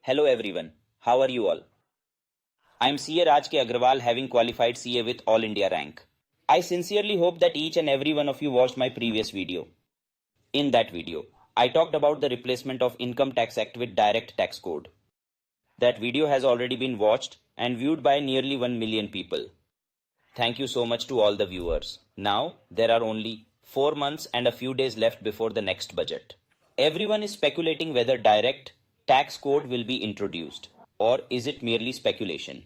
Hello everyone, how are you all? I am CA Raj K Agrawal, having qualified CA with All India rank. I sincerely hope that each and every one of you watched my previous video. In that video, I talked about the replacement of Income Tax Act with Direct Tax Code. That video has already been watched and viewed by nearly 1 million people. Thank you so much to all the viewers. Now, there are only 4 months and a few days left before the next budget. Everyone is speculating whether direct tax code will be introduced, or is it merely speculation,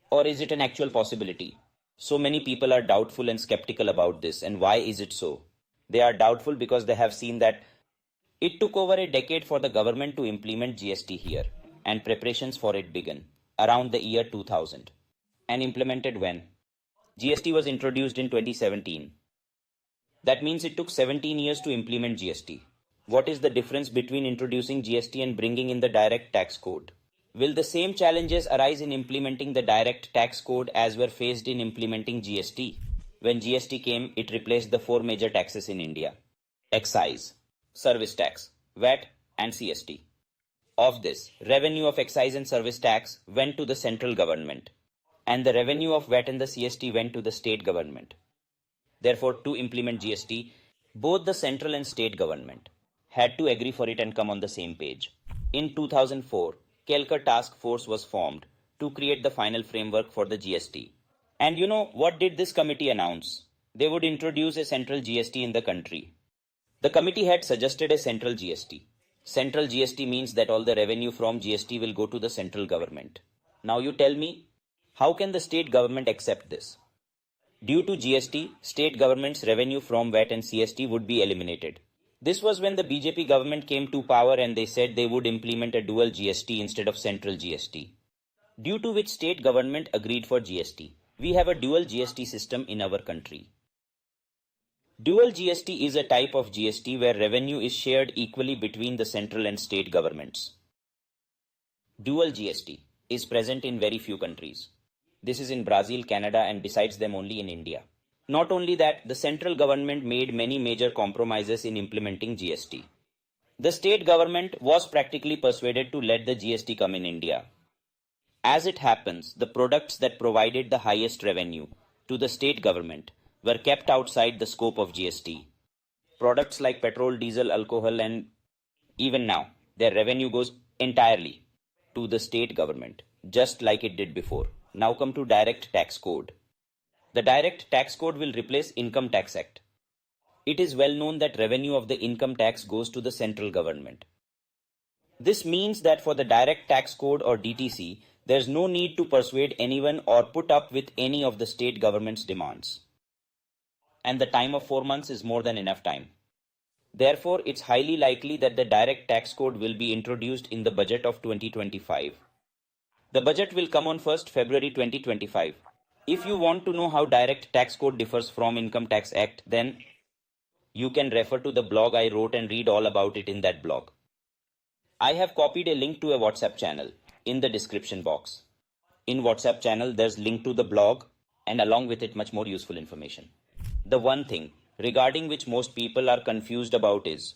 or is it an actual possibility? So many people are doubtful and skeptical about this, and why is it so? They are doubtful because they have seen that it took over a decade for the government to implement GST here, and preparations for it began around the year 2000. And implemented when? GST was introduced in 2017. That means it took 17 years to implement GST. What is the difference between introducing GST and bringing in the direct tax code? Will the same challenges arise in implementing the direct tax code as were faced in implementing GST? When GST came, it replaced the 4 major taxes in India: excise, service tax, VAT and CST. Of this, revenue of excise and service tax went to the central government, and the revenue of VAT and the CST went to the state government. Therefore, to implement GST, both the central and state government had to agree for it and come on the same page. In 2004, Kelkar Task Force was formed to create the final framework for the GST. And you know what did this committee announce? They would introduce a central GST in the country. The committee had suggested a central GST. Central GST means that all the revenue from GST will go to the central government. Now you tell me, how can the state government accept this? Due to GST, state government's revenue from VAT and CST would be eliminated. This was when the BJP government came to power and they said they would implement a dual GST instead of central GST. Due to which state government agreed for GST. We have a dual GST system in our country. Dual GST is a type of GST where revenue is shared equally between the central and state governments. Dual GST is present in very few countries. This is in Brazil, Canada, and besides them only in India. Not only that, the central government made many major compromises in implementing GST. The state government was practically persuaded to let the GST come in India. As it happens, the products that provided the highest revenue to the state government were kept outside the scope of GST. Products like petrol, diesel, alcohol, and even now, their revenue goes entirely to the state government, just like it did before. Now come to direct tax code. The direct tax code will replace Income Tax Act. It is well known that revenue of the income tax goes to the central government. This means that for the direct tax code or DTC, there is no need to persuade anyone or put up with any of the state government's demands. And the time of 4 months is more than enough time. Therefore, it's highly likely that the direct tax code will be introduced in the budget of 2025. The budget will come on 1st February 2025. If you want to know how direct tax code differs from Income Tax Act, then you can refer to the blog I wrote and read all about it in that blog. I have copied a link to a WhatsApp channel in the description box. In WhatsApp channel, there's link to the blog and along with it much more useful information. The one thing regarding which most people are confused about is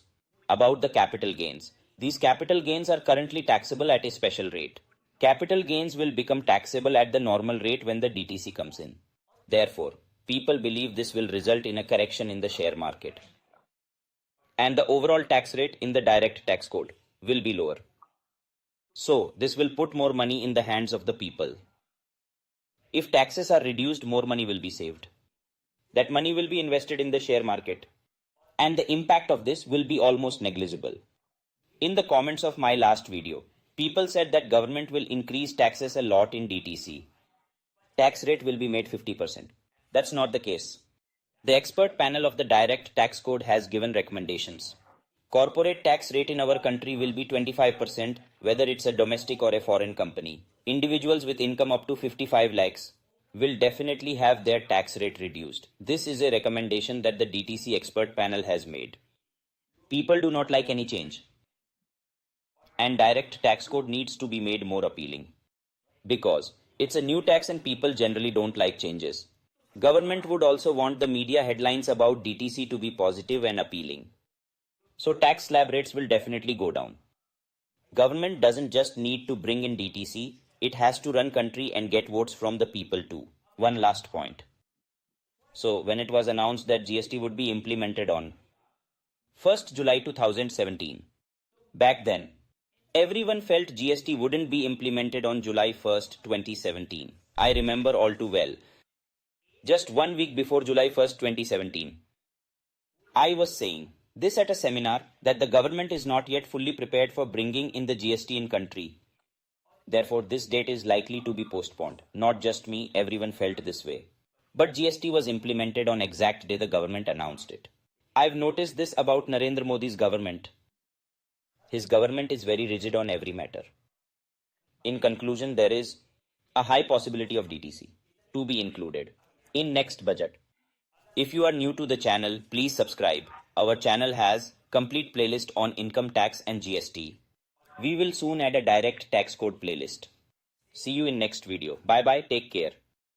about the capital gains. These capital gains are currently taxable at a special rate. Capital gains will become taxable at the normal rate when the DTC comes in. Therefore, people believe this will result in a correction in the share market. And the overall tax rate in the direct tax code will be lower. So, this will put more money in the hands of the people. If taxes are reduced, more money will be saved. That money will be invested in the share market. And the impact of this will be almost negligible. In the comments of my last video, people said that government will increase taxes a lot in DTC. Tax rate will be made 50%. That's not the case. The expert panel of the direct tax code has given recommendations. Corporate tax rate in our country will be 25%, whether it's a domestic or a foreign company. Individuals with income up to 55 lakhs will definitely have their tax rate reduced. This is a recommendation that the DTC expert panel has made. People do not like any change. And direct tax code needs to be made more appealing. Because it's a new tax and people generally don't like changes. Government would also want the media headlines about DTC to be positive and appealing. So tax slab rates will definitely go down. Government doesn't just need to bring in DTC, it has to run country and get votes from the people too. One last point. So when it was announced that GST would be implemented on 1st July 2017, back then, everyone felt GST wouldn't be implemented on July 1st, 2017. I remember all too well. Just 1 week before July 1st, 2017, I was saying this at a seminar that the government is not yet fully prepared for bringing in the GST in country. Therefore, this date is likely to be postponed. Not just me, everyone felt this way. But GST was implemented on exact day the government announced it. I've noticed this about Narendra Modi's government. His government is very rigid on every matter. In conclusion, there is a high possibility of DTC to be included in next budget. If you are new to the channel, please subscribe. Our channel has complete playlist on income tax and GST. We will soon add a direct tax code playlist. See you in next video. Bye bye. Take care.